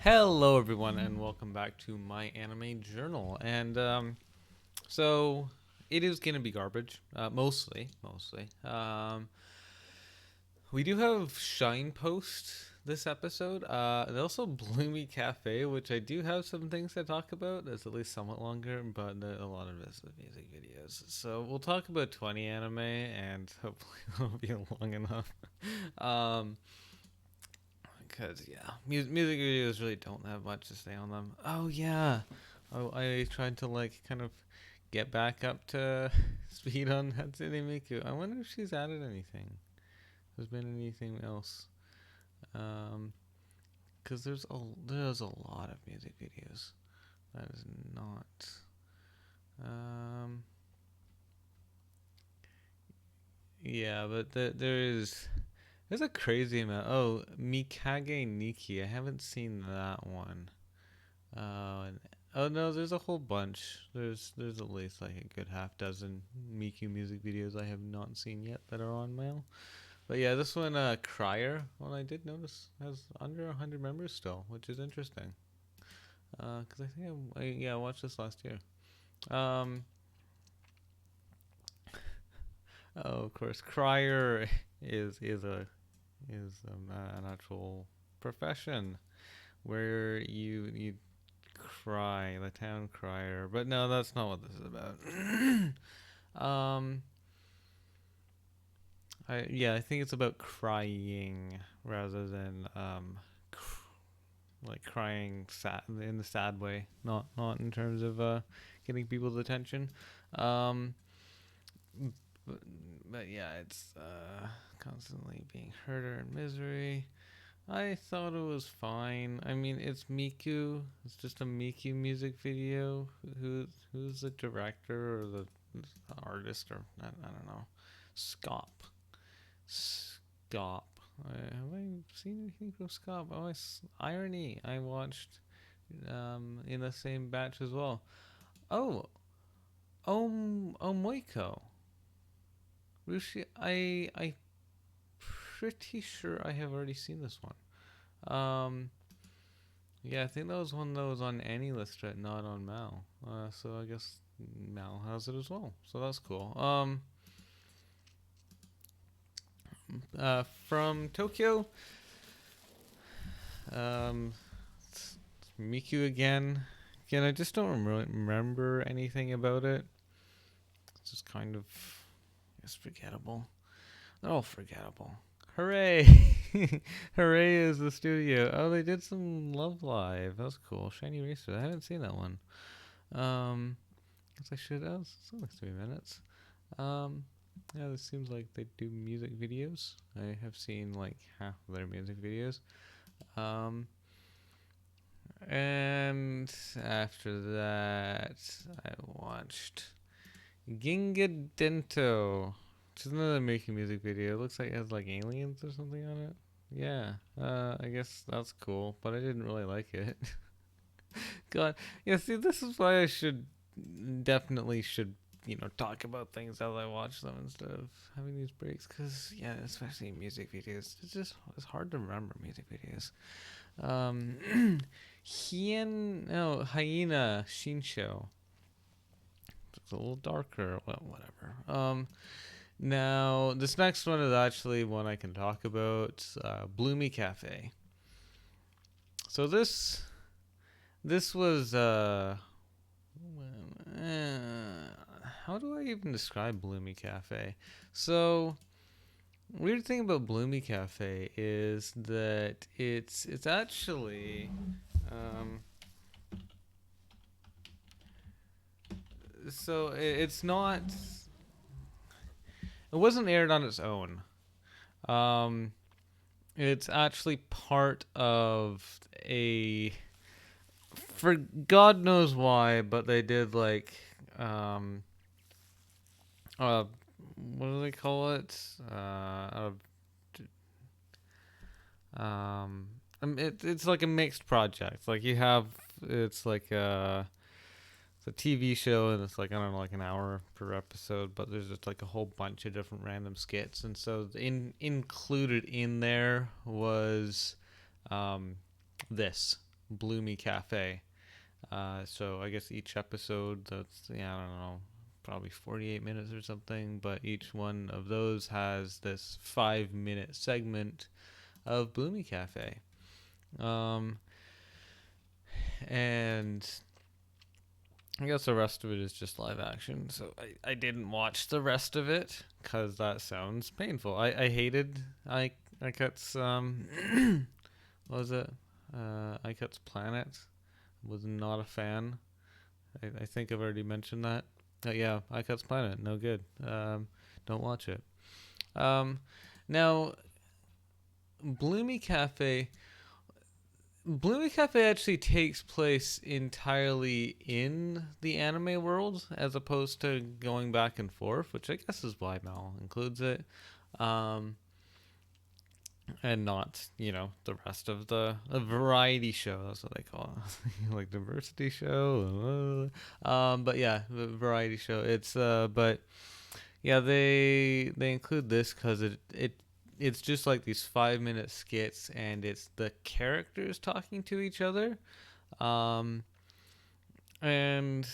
Hello, everyone, and welcome back to my anime journal. So it is gonna be garbage, mostly. We do have Shine Post this episode, and also Bloomy Cafe, which I do have some things to talk about. It's at least somewhat longer, but a lot of this is music videos. So we'll talk about 20 anime, and hopefully it'll be long enough. um, Because yeah, music videos really don't have much to say on them. Oh yeah, I tried to like kind of get back up to speed on Hatsune Miku. I wonder if she's added anything. There's been anything else? Um, because there's a lot of music videos. That is not. Um, yeah, but there's a crazy amount. Oh, Mikage Nikki. I haven't seen that one. And oh no, there's a whole bunch. There's at least like a good half dozen Miku music videos I have not seen yet that are on mail. But yeah, this one, Crier, one I did notice has under 100 members still, which is interesting. Because I think I watched this last year. Um, oh, of course, Crier is an actual profession where you cry, the town crier. But no, that's not what this is about. um, I think it's about crying rather than like crying sad in the sad way, not in terms of getting people's attention. Um, but, but yeah, it's constantly being hurt or in misery. I thought it was fine. I mean, it's Miku. It's just a Miku music video. Who's the director or the artist or I don't know. Scop. Scop. Have I seen anything from Scop? Oh, Irony. I watched in the same batch as well. Oh, Moiko. Rushi. I pretty sure I have already seen this one. Yeah, I think that was one that was on Annie list, right? Not on Mal. So I guess Mal has it as well. So that's cool. From Tokyo, um, it's Miku again. Again, I just don't really remember anything about it. It's just kind of, I guess, forgettable. They're all forgettable. Hooray! Hooray is the studio. Oh, they did some Love Live. That was cool. Shiny Racer. I haven't seen that one. Guess I should. Oh, it's only 3 minutes. Um, yeah, this seems like they do music videos. I have seen like half of their music videos. Um, and after that, I watched Ginga Dento, which is another making music video. It looks like it has like aliens or something on it. Yeah, I guess that's cool, but I didn't really like it. God, yeah. See, this is why I definitely should talk about things as I watch them instead of having these breaks. Cause yeah, especially music videos, it's hard to remember music videos. Um, Hyena Shinsho. It's a little darker. Well, whatever. Now this next one is actually one I can talk about. Bloomy Cafe. So this was how do I even describe Bloomy Cafe? So weird thing about Bloomy Cafe is that it's actually um, it's not, it wasn't aired on its own. Um, it's actually part of a, for God knows why, but they did like um uh what do they call it? It's like a mixed project. Like you have, it's like it's a TV show, and it's like, I don't know, like an hour per episode, but there's just like a whole bunch of different random skits, and so included in there was um this. Bloomy Cafe. So I guess each episode, that's, yeah, I don't know, probably 48 minutes or something, but each one of those has this 5-minute segment of Bloomy Cafe. Um, and I guess the rest of it is just live action. So I didn't watch the rest of it because that sounds painful. I hated iCut's, what was it? iCut's Planet. Was not a fan. I think I've already mentioned that. Yeah, iCut's Planet, no good. Don't watch it. Um, Now, Bloomy Cafe. Bloomy Cafe actually takes place entirely in the anime world as opposed to going back and forth, which I guess is why Mal includes it. Um, and not, the rest of the a variety show. That's what they call it, like diversity show. But yeah, the variety show. It's but yeah, they include this because it's just like these 5-minute skits, and it's the characters talking to each other, um, and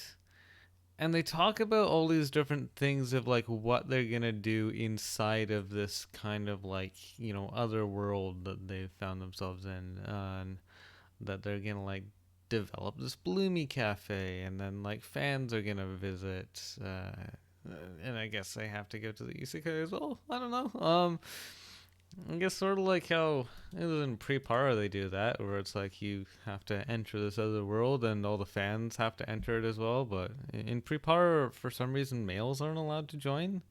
and they talk about all these different things of like what they're gonna do inside of this kind of like other world that they've found themselves in, and that they're gonna like develop this Bloomy Cafe, and then like fans are gonna visit, and I guess they have to go to the isekai as well. I don't know. I guess sort of like how it was in Prepara they do that, where it's like you have to enter this other world and all the fans have to enter it as well. But in Prepara, for some reason, males aren't allowed to join,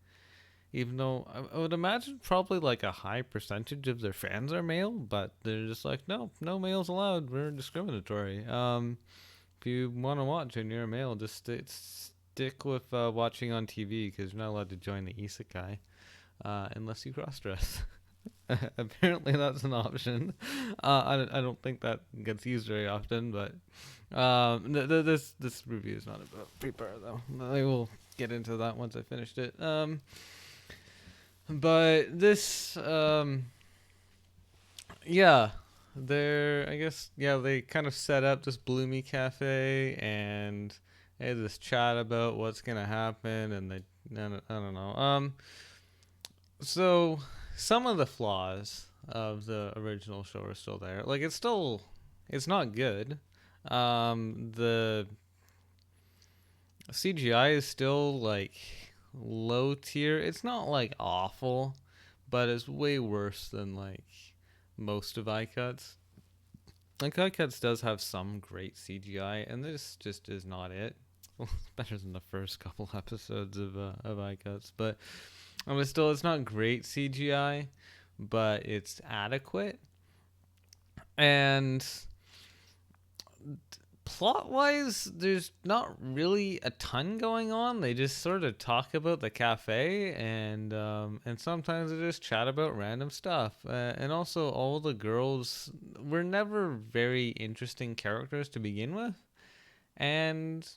even though I would imagine probably like a high percentage of their fans are male, but they're just like, no, no males allowed. We're discriminatory. If you want to watch and you're a male, just stick with watching on TV because you're not allowed to join the isekai unless you cross dress. Apparently, that's an option. I don't think that gets used very often, but this review is not about Prepare though. I will get into that once I finished it. But this, yeah, I guess, yeah, they kind of set up this Bloomy Cafe, and they had this chat about what's gonna happen, and I don't know. So some of the flaws of the original show are still there. Like it's not good. The CGI is still like low tier. It's not like awful, but it's way worse than like most of iCuts. Like iCuts does have some great CGI, and this just is not it. Well, it's better than the first couple episodes of iCuts, but it's not great CGI, but it's adequate. And plot wise, there's not really a ton going on. They just sort of talk about the cafe, and sometimes they just chat about random stuff. And also, all the girls were never very interesting characters to begin with, and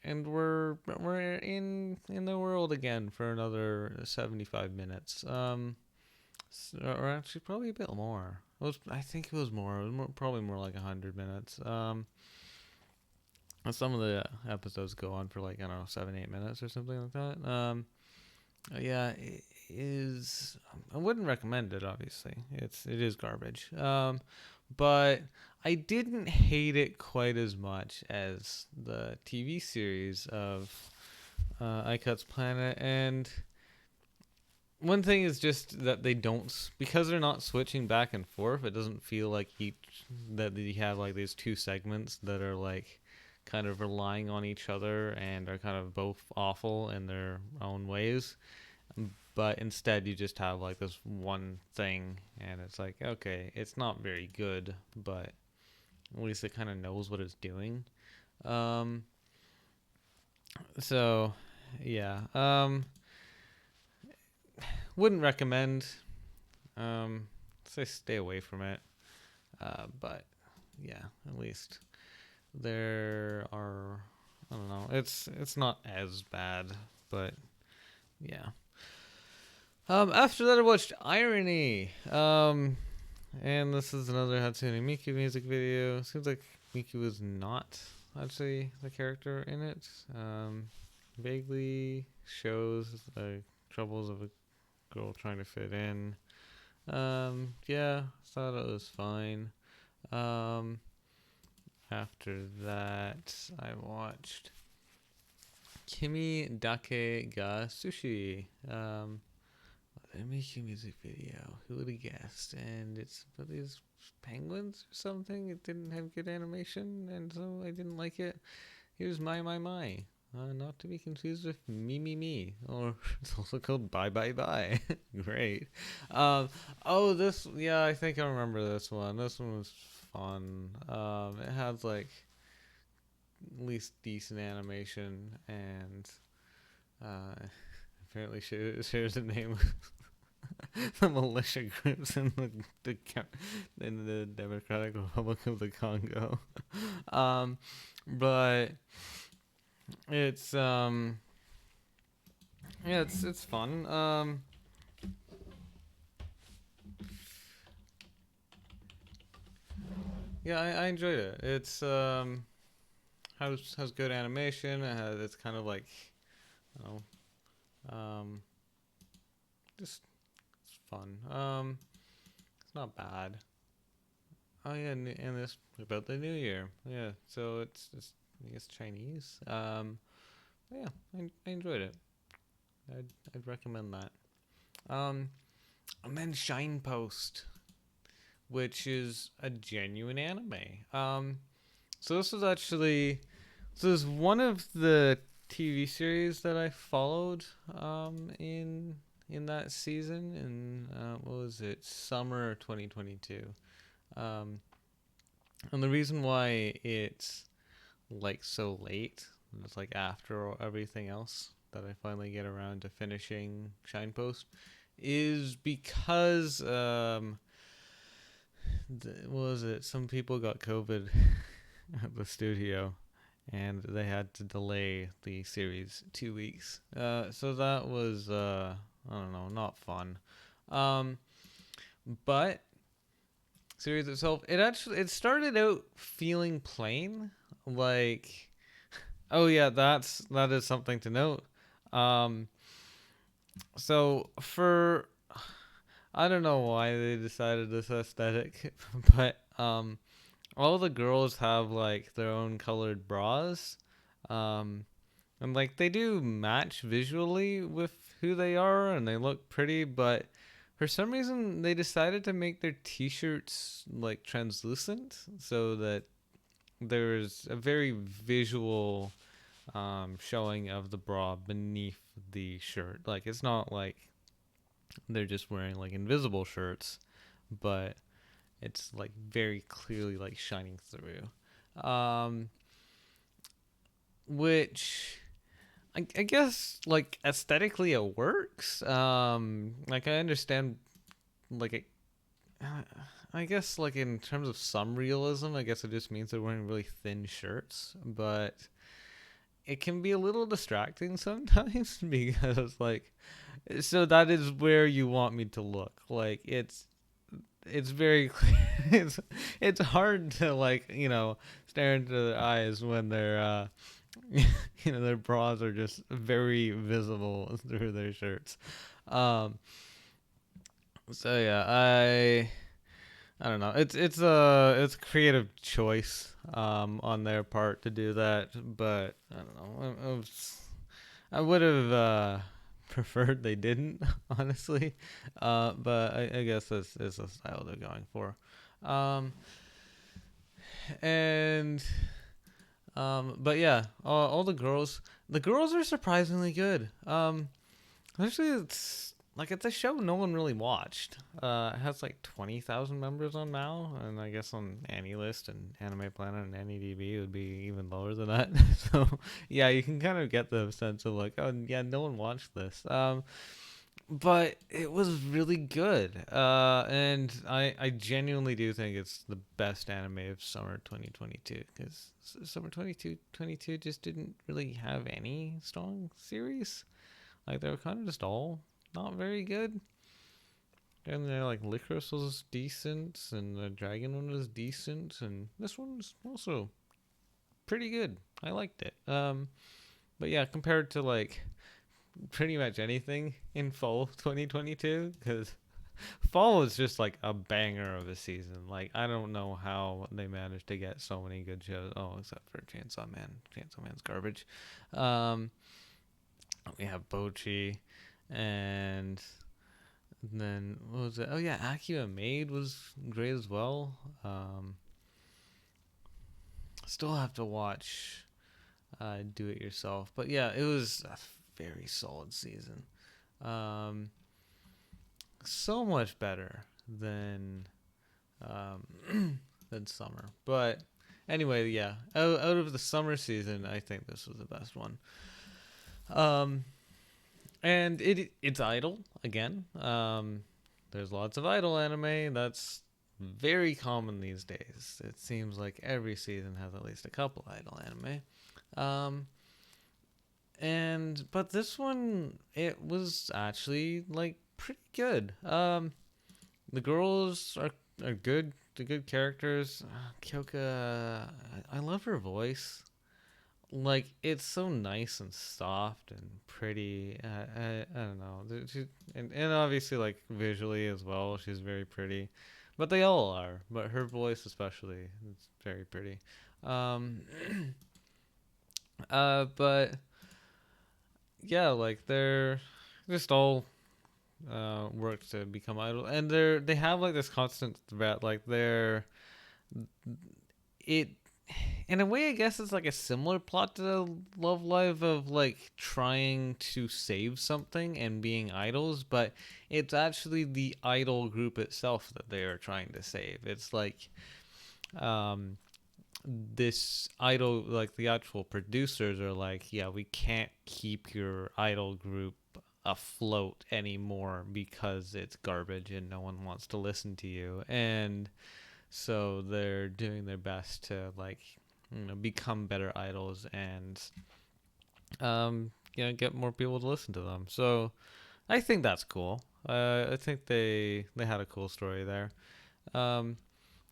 we're in the world again for another 75 minutes. Or actually probably a bit more. I think it was more. It was probably more like 100 minutes. Some of the episodes go on for like, I don't know, 7-8 minutes or something like that. Yeah, it is. I wouldn't recommend it. Obviously, it is garbage. But I didn't hate it quite as much as the TV series of iCut's Planet. And one thing is just that they don't, because they're not switching back and forth. It doesn't feel like that you have like these two segments that are like kind of relying on each other and are kind of both awful in their own ways. But instead, you just have like this one thing, and it's like, okay, it's not very good, but at least it kind of knows what it's doing. So, yeah. Wouldn't recommend. Say stay away from it. But yeah, at least there are. I don't know. It's not as bad, but yeah. After that, I watched Irony. And this is another Hatsune Miku music video. Seems like Miku is not actually the character in it. Vaguely shows the troubles of a girl trying to fit in. Yeah, thought it was fine. After that, I watched Kimi Dake ga Sushi. They make a music video. Who would have guessed? And it's about these penguins or something. It didn't have good animation, and so I didn't like it. Here's my. Not to be confused with me. Or it's also called bye. Great. This, yeah, I think I remember this one. This one was fun. It has like at least decent animation, and apparently shares the name the militia groups in the Democratic Republic of the Congo. But it's yeah, it's fun. Yeah, I enjoyed it. It's has good animation. It's kind of like, you know, just it's fun. It's not bad. Oh yeah, and this about the New Year. Yeah, so it's I guess Chinese. Yeah, I enjoyed it. I'd recommend that. And then Shine Post, which is a genuine anime. So this was actually this is one of the TV series that I followed in that season in what was it, summer 2022. Um, and the reason why it's like so late, it's like after everything else that I finally get around to finishing Shine Post, is because what was it? Some people got COVID at the studio, and they had to delay the series 2 weeks. So that was I don't know, not fun. But series itself, it started out feeling plain, like, oh yeah, that is something to note. Um, so for I don't know why they decided this aesthetic, but all the girls have like their own colored bras. Um, and like they do match visually with who they are and they look pretty, but for some reason they decided to make their t-shirts like translucent so that there's a very visual showing of the bra beneath the shirt. Like it's not like they're just wearing like invisible shirts, but it's like very clearly like shining through. Which I guess like aesthetically it works. Like I understand like it, I guess like in terms of some realism, I guess it just means they're wearing really thin shirts, but it can be a little distracting sometimes because like so that is where you want me to look. Like it's very clear. It's hard to like, stare into their eyes when they're their bras are just very visible through their shirts. Um, so yeah, I don't know. It's a creative choice on their part to do that, but I don't know. I would have preferred they didn't, honestly. But I guess this is the style they're going for. Um, and but yeah, all the girls are surprisingly good. Actually, it's a show no one really watched. It has like 20,000 members on Mal, and I guess on AniList and Anime Planet and AnyDB it would be even lower than that. So yeah, you can kind of get the sense of like, oh yeah, no one watched this. But it was really good. And I genuinely do think it's the best anime of summer 2022 because summer 2022 just didn't really have any strong series. Like they were kind of just all not very good. And then like Licorice was decent, and the Dragon one was decent, and this one's also pretty good. I liked it. But yeah, compared to like pretty much anything in fall 2022, because fall was just like a banger of a season. Like I don't know how they managed to get so many good shows. Oh, except for Chainsaw Man. Chainsaw Man's garbage. Um, we have Bochi, and then what was it? Oh yeah, Akira Maid was great as well. Still have to watch Do It Yourself, but yeah, it was a very solid season. Um, so much better than than summer. But anyway, yeah, out of the summer season, I think this was the best one. Um, and it's idle again. There's lots of idle anime. That's very common these days. It seems like every season has at least a couple idle anime. Um, and but this one, it was actually like pretty good. The girls are good. The good characters. Kyoka, I love her voice. Like it's so nice and soft and pretty. I don't know. She, and obviously like visually as well, she's very pretty. But they all are. But her voice especially is very pretty. Um, but yeah, like they're just all work to become idol, and they have like this constant threat. Like they're it in a way, I guess it's like a similar plot to Love Live of like trying to save something and being idols, but it's actually the idol group itself that they are trying to save. It's like um, this idol, like the actual producers are like, yeah, we can't keep your idol group afloat anymore because it's garbage and no one wants to listen to you. And so they're doing their best to like become better idols and get more people to listen to them. So I think that's cool. I think they had a cool story there. um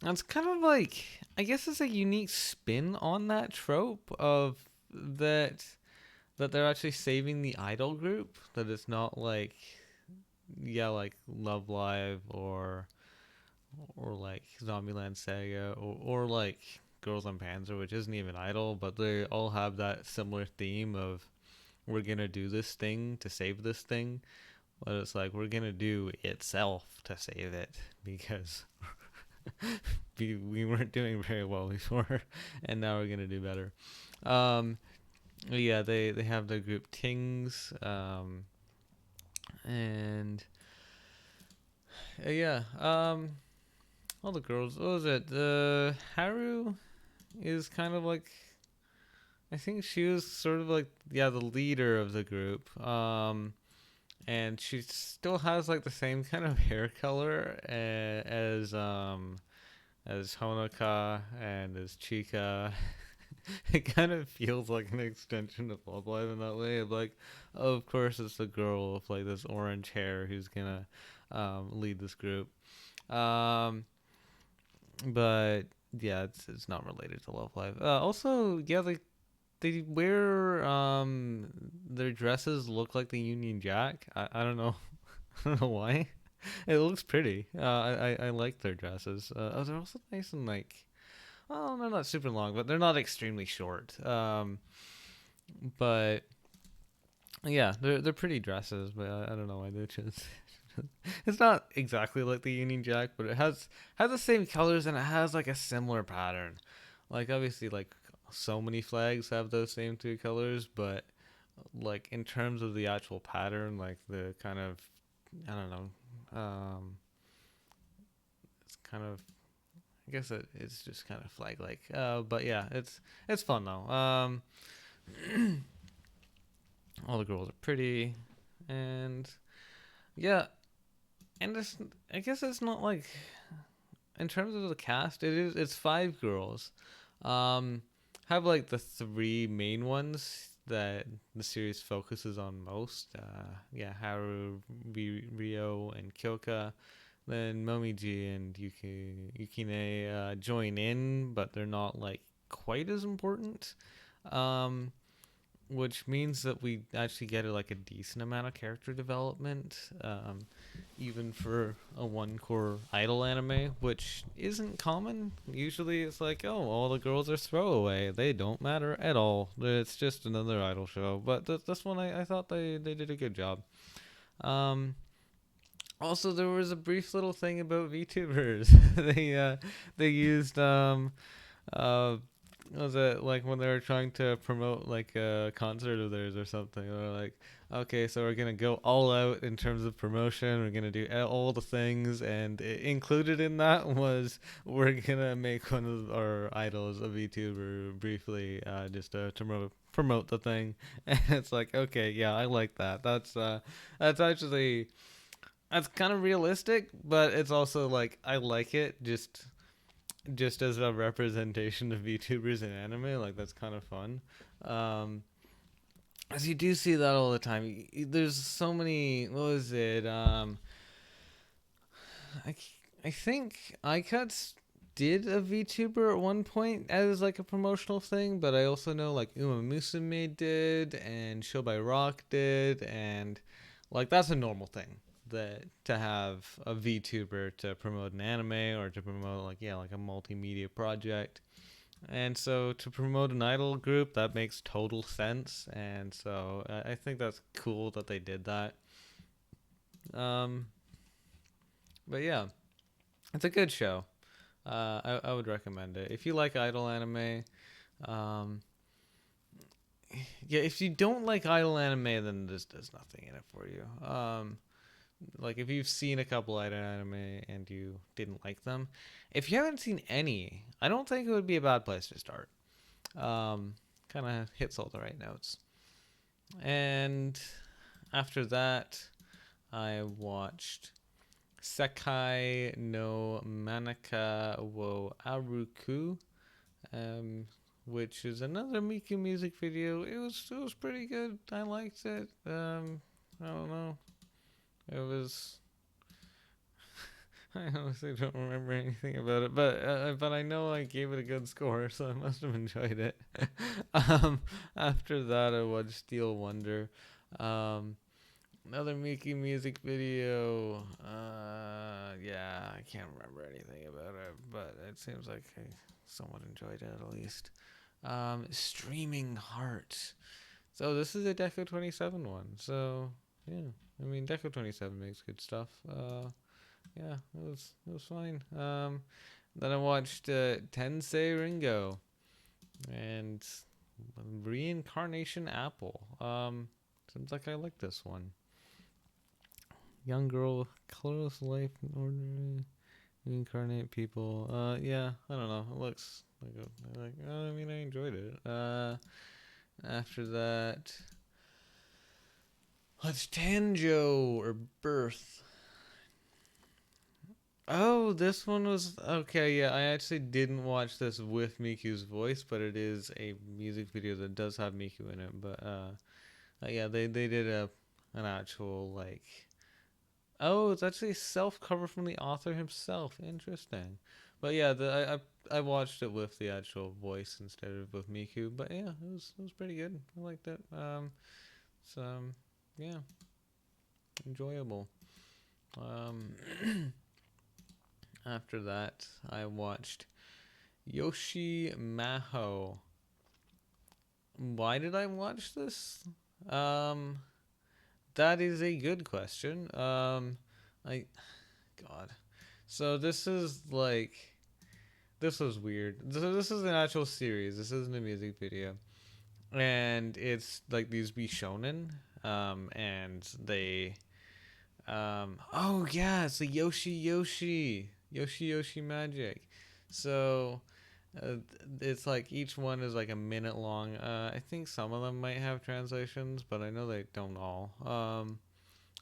and it's kind of like, I guess it's a unique spin on that trope of that they're actually saving the idol group, that it's not like, yeah, like Love Live or like Zombieland Saga or like Girls on Panzer, which isn't even idol, but they all have that similar theme of we're gonna do this thing to save this thing, but it's like we're gonna do itself to save it because we weren't doing very well before, and now we're gonna do better. Um, yeah, they have their group Tings, and yeah, all the girls. What was it? Haru is kind of like, I think she was sort of like, yeah, the leader of the group. And she still has like the same kind of hair color as Honoka and as Chika. It kind of feels like an extension of Love Live in that way. Of like, oh, of course, it's the girl with like this orange hair who's gonna lead this group. Um, but yeah, it's not related to Love Live. Also, yeah, they wear their dresses look like the Union Jack. I don't know. I don't know why. It looks pretty. I like their dresses. They're also nice and like, well, they're not super long, but they're not extremely short. But yeah, they're pretty dresses, but I don't know why they just. It's not exactly like the Union Jack, but it has the same colors and it has like a similar pattern. Like obviously, like so many flags have those same two colors, but like in terms of the actual pattern, like the kind of, I don't know, it's kind of, I guess it's just kind of flag like. But yeah, it's fun though. All the girls are pretty, and yeah, and I guess it's not like, in terms of the cast, it's five girls. Um, have like the three main ones that the series focuses on most. Yeah, Haru, Rio, and Kyoka. then Momiji and Yukine join in, but they're not like quite as important. Um, which means that we actually get like a decent amount of character development, even for a one core idol anime, which isn't common. Usually, it's like, oh, all the girls are throwaway; they don't matter at all. It's just another idol show. But this one, I thought they did a good job. Um, Also, there was a brief little thing about VTubers. They used uh was it like when they were trying to promote like a concert of theirs or something? They're like, okay, so we're gonna go all out in terms of promotion. We're gonna do all the things, and included in that was we're gonna make one of our idols a VTuber briefly, just to promote the thing. And it's like, okay, yeah, I like that. That's actually that's kind of realistic, but it's also like I like it just as a representation of VTubers in anime. Like that's kind of fun. Um, as you do see that all the time. There's so many. What was it? I I think iCuts did a VTuber at one point as like a promotional thing, but I also know like Uma Musume did and Show by Rock did, and like that's a normal thing that to have a VTuber to promote an anime or to promote like like a multimedia project. And so to promote an idol group, that makes total sense, and so I think that's cool that they did that. Um, but yeah, it's a good show. I would recommend it if you like idol anime. Um, yeah, if you don't like idol anime, then there's nothing in it for you. Like if you've seen a couple idol anime and you didn't like them, if you haven't seen any, I don't think it would be a bad place to start. Kind of hits all the right notes. And after that, I watched Sekai no Manaka wo Aruku, which is another Miku music video. It was pretty good. I liked it. I don't know. It was. I honestly don't remember anything about it, but I know I gave it a good score, so I must have enjoyed it. After that, I watched Steel Wonder. Um, Another Mickey music video. Yeah, I can't remember anything about it, but it seems like I somewhat enjoyed it at least. Streaming Heart. So this is a Deco 27 one. So yeah, I mean Deco 27 makes good stuff. Yeah, it was fine. Then I watched Tensei Ringo and Reincarnation Apple. Seems like I like this one. Young girl, colorless life, in order to reincarnate people. Yeah, I don't know. It looks I mean, I enjoyed it. After that, let's Tanjo or Birth. Oh, this one was okay. Yeah, I actually didn't watch this with Miku's voice, but it is a music video that does have Miku in it. But yeah, they did an actual like. Oh, it's actually a self cover from the author himself. Interesting. But yeah, I watched it with the actual voice instead of with Miku. But yeah, it was pretty good. I liked it. So yeah, enjoyable. Um. After that, I watched Yoshi Maho. Why did I watch this? Um, that is a good question. I, God. So this was weird. This is an actual series. This isn't a music video, and it's like these be shonen. And they oh yeah, it's the Yoshi Magic. So uh, it's like each one is like a minute long. I think some of them might have translations, but I know they don't all.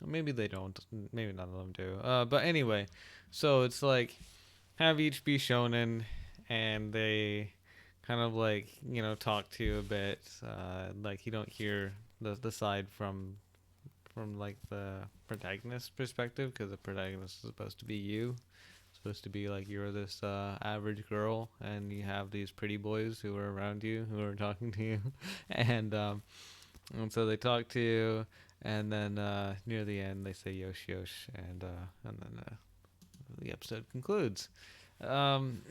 Maybe they don't. Maybe none of them do. But anyway, so it's like have each be shonen, and they kind of like talk to you a bit. Like you don't hear the side from like the protagonist perspective, because the protagonist is supposed to be you, supposed to be like you're this average girl, and you have these pretty boys who are around you who are talking to you, and and so they talk to you, and then near the end they say yosh yosh, and then the episode concludes. Um,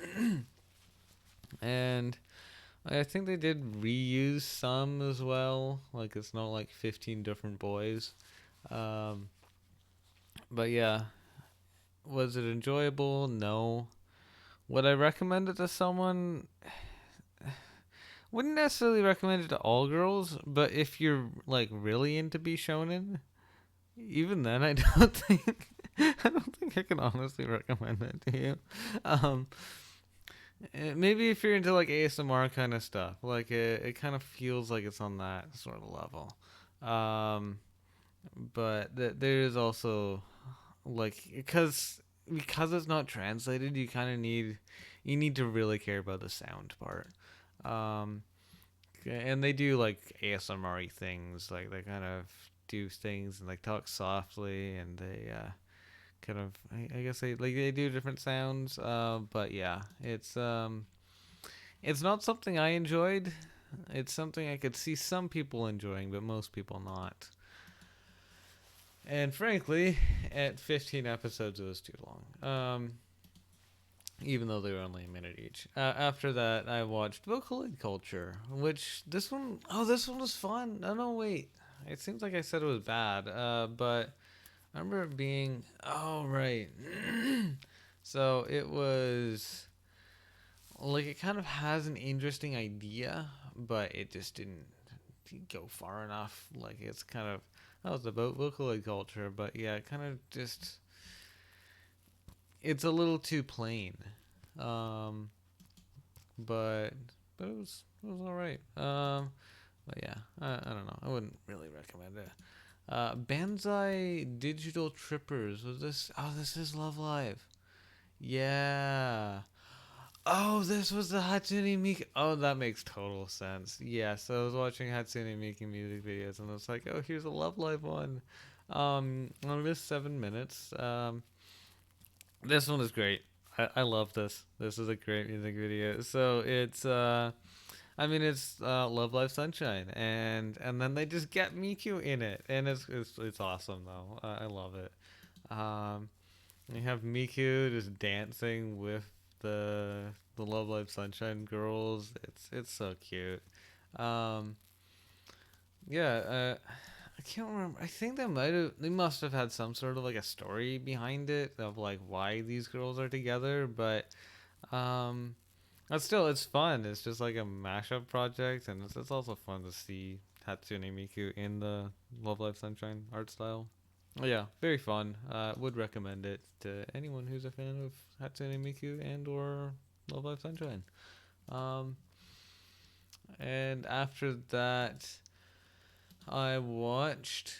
and I think they did reuse some as well. Like it's not like 15 different boys. Um, but yeah, was it enjoyable? No. Would I recommend it to someone? Wouldn't necessarily recommend it to all girls, but if you're like really into Bishonen, even then I don't think I can honestly recommend it to you. Um, Maybe if you're into like ASMR kind of stuff, like it kind of feels like it's on that sort of level. Um, but there is also like because it's not translated, you need to really care about the sound part. Um, and they do like ASMR things, like they kind of do things and like talk softly, and they kind of I guess they do different sounds. But yeah, it's not something I enjoyed. It's something I could see some people enjoying, but most people not. And frankly, at 15 episodes, it was too long. Even though they were only a minute each. After that, I watched Vocaloid Culture, which this one was fun. No, wait. It seems like I said it was bad. But I remember it being, oh, right. So it was, like, it kind of has an interesting idea, but it just didn't go far enough. Like, it's kind of, that was about Vocaloid Culture, but yeah, it kind of just, it's a little too plain. Um, but it was all right. But yeah, I don't know. I wouldn't really recommend it. Banzai Digital Trippers, was this? Oh, this is Love Live. Yeah. Oh, this was the Hatsune Miku. Oh, that makes total sense. Yeah, so I was watching Hatsune Miku music videos, and I was like, oh, here's a Love Live one. I missed 7 minutes. This one is great. I love this. This is a great music video. So it's Love Live Sunshine, and then they just get Miku in it, and it's awesome though. I love it. Um, you have Miku just dancing with the Love Live Sunshine girls. It's so cute. Um, yeah. I can't remember. I think they must have had some sort of like a story behind it of like why these girls are together, but um, but still, it's fun. It's just like a mashup project, and it's also fun to see Hatsune Miku in the Love Live Sunshine art style. Yeah, very fun. Would recommend it to anyone who's a fan of Hatsune Miku and or Love Live Sunshine. Um, and after that, I watched.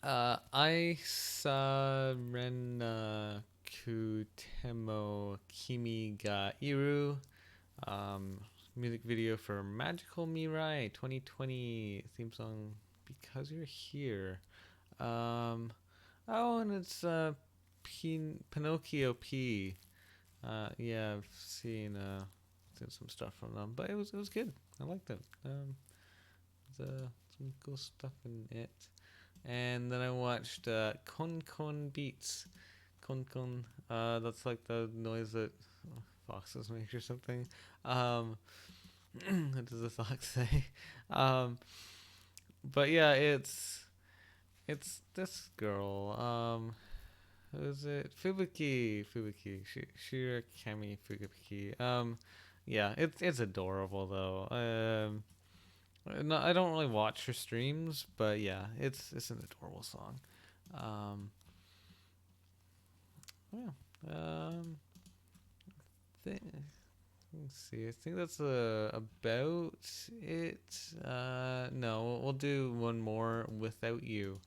I saw Ren Kutemo Kimi ga Iru. Um, Music video for Magical Mirai 2020 theme song Because You're Here. Oh, and it's Pinocchio P. Yeah, I've seen some stuff from them, but it was good. I liked it. There's some cool stuff in it. And then I watched Kon Kon Beats. Kon Kon. That's like the noise that foxes make or something. Um, what does the fox say? Um, but yeah, it's this girl. Who is it? Fubuki. Shirakami Fubuki. Yeah, it's adorable though. No, I don't really watch her streams, but yeah, it's an adorable song. Um, yeah. Th- let's see. I think that's about it. No, we'll do one more without you.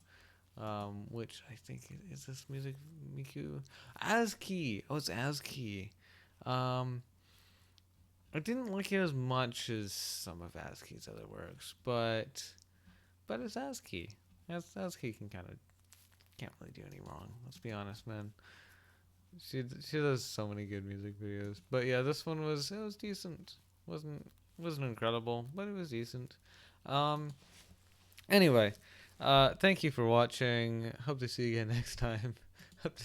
Which I think is this music Miku Aski. Oh, it's Aski. Um, I didn't like it as much as some of Aski's other works, but it's Aski. Azuki can kind of can't really do any wrong. Let's be honest, man. She does so many good music videos. But yeah, this one was decent. wasn't incredible, but it was decent. Um. Anyway, thank you for watching. Hope to see you again next time. hope,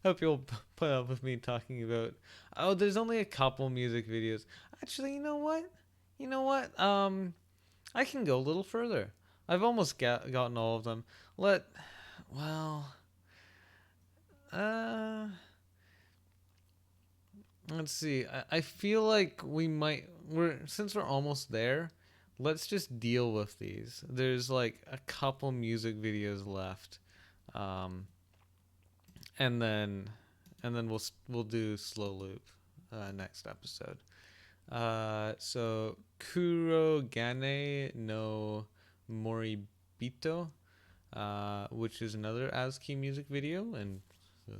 hope you'll put up with me talking about. Oh, there's only a couple music videos. Actually, you know what? You know what? I can go a little further. I've almost gotten all of them. Let well, uh, let's see. I feel like we're since we're almost there. Let's just deal with these. There's like a couple music videos left, um, and then we'll do slow loop next episode. So Kuro Gane no Moribito, which is another ASCII music video, and it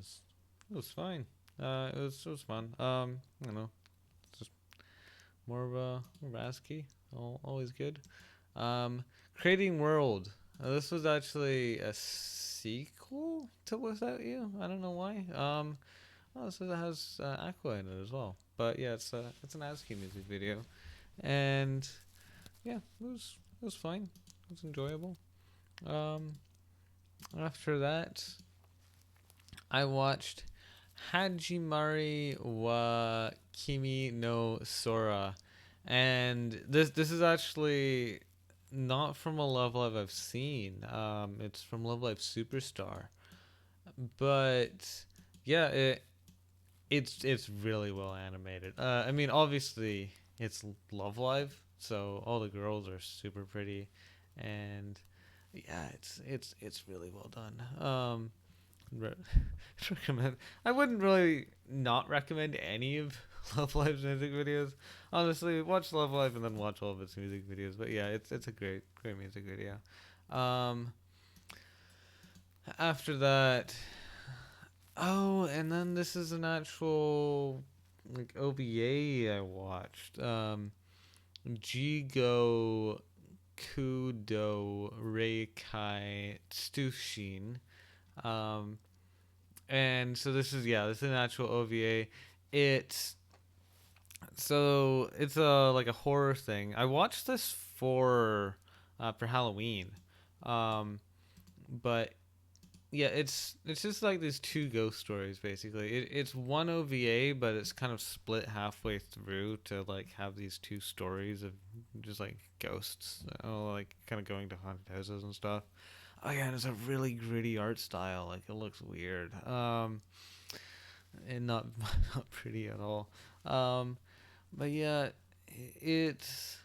was fine. It was fun. You know, just more of ASCII, always good. Creating World. This was actually a sequel to Without You. I don't know why. Oh, so it has Aqua in it as well. But yeah, it's an ASCII music video, and yeah, it was fine. It was enjoyable. Um, After that, I watched Hajimari wa Kimi no Sora, and this is actually not from a Love Live I've seen. It's from Love Live Superstar, but yeah, it's really well animated. I mean, obviously it's Love Live, so all the girls are super pretty, and yeah, it's really well done. Re- recommend. I wouldn't really not recommend any of Love Live's music videos. Honestly, watch Love Live and then watch all of its music videos. But yeah, it's a great music video. Um, After that, oh, and then this is an actual like OVA I watched. Jigo Kudo Reikai Tsushin. Um, and so this is an actual OVA. It's it's a like a horror thing. I watched this for Halloween, um, but yeah, it's just like these two ghost stories basically. It's one OVA, but it's kind of split halfway through to like have these two stories of just like ghosts, like kind of going to haunted houses and stuff. Oh yeah, and it's a really gritty art style. Like it looks weird, and not not pretty at all. Um, but yeah, it's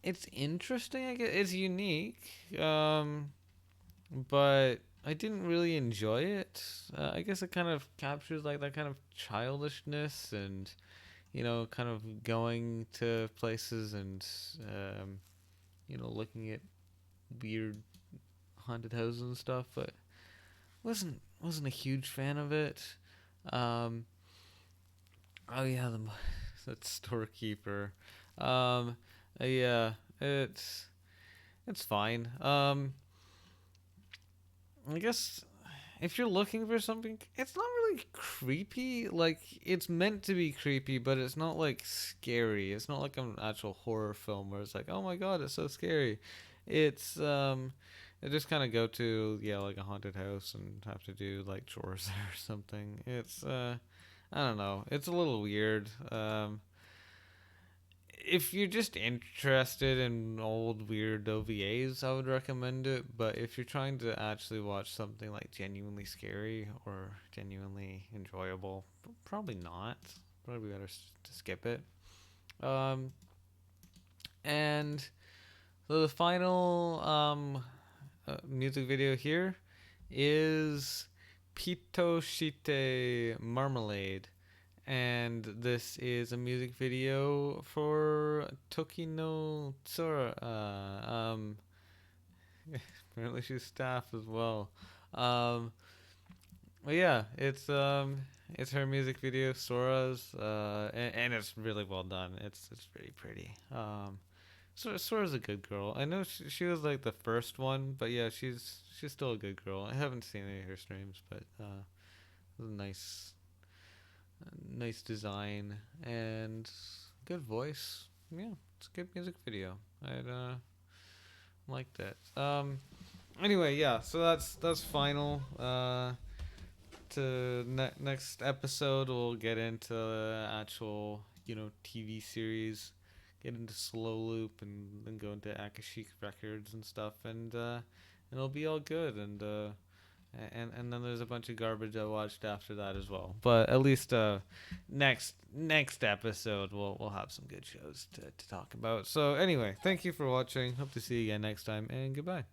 it's interesting. I guess it's unique. But I didn't really enjoy it. I guess it kind of captures like that kind of childishness and kind of going to places and um, looking at weird haunted houses and stuff. But wasn't a huge fan of it. Um, oh yeah, that storekeeper. Um, yeah, it's fine. I guess if you're looking for something, it's not really creepy. Like it's meant to be creepy, but it's not like scary. It's not like an actual horror film where it's like, oh my god, it's so scary. It's I just kind of go to like a haunted house and have to do like chores there or something. It's I don't know. It's a little weird. If you're just interested in old weird OVAs, I would recommend it. But if you're trying to actually watch something like genuinely scary or genuinely enjoyable, probably not. Probably better to skip it. Um, and so the final music video here is Pito Shite Marmalade, and this is a music video for Toki no Tsura. Apparently she's staff as well. Um, but yeah, it's her music video, Sora's, and it's really well done. It's really pretty. Sora's a good girl. I know she was like the first one, but yeah, she's still a good girl. I haven't seen any of her streams, but it was a nice design and good voice. Yeah, it's a good music video. I'd like that. Anyway, yeah. So that's final. To next episode, we'll get into the actual TV series, get into Slow Loop, and then go into Akashic Records and stuff, and it'll be all good. And then there's a bunch of garbage I watched after that as well. But at least next episode we'll have some good shows to talk about. So anyway, thank you for watching. Hope to see you again next time, and goodbye.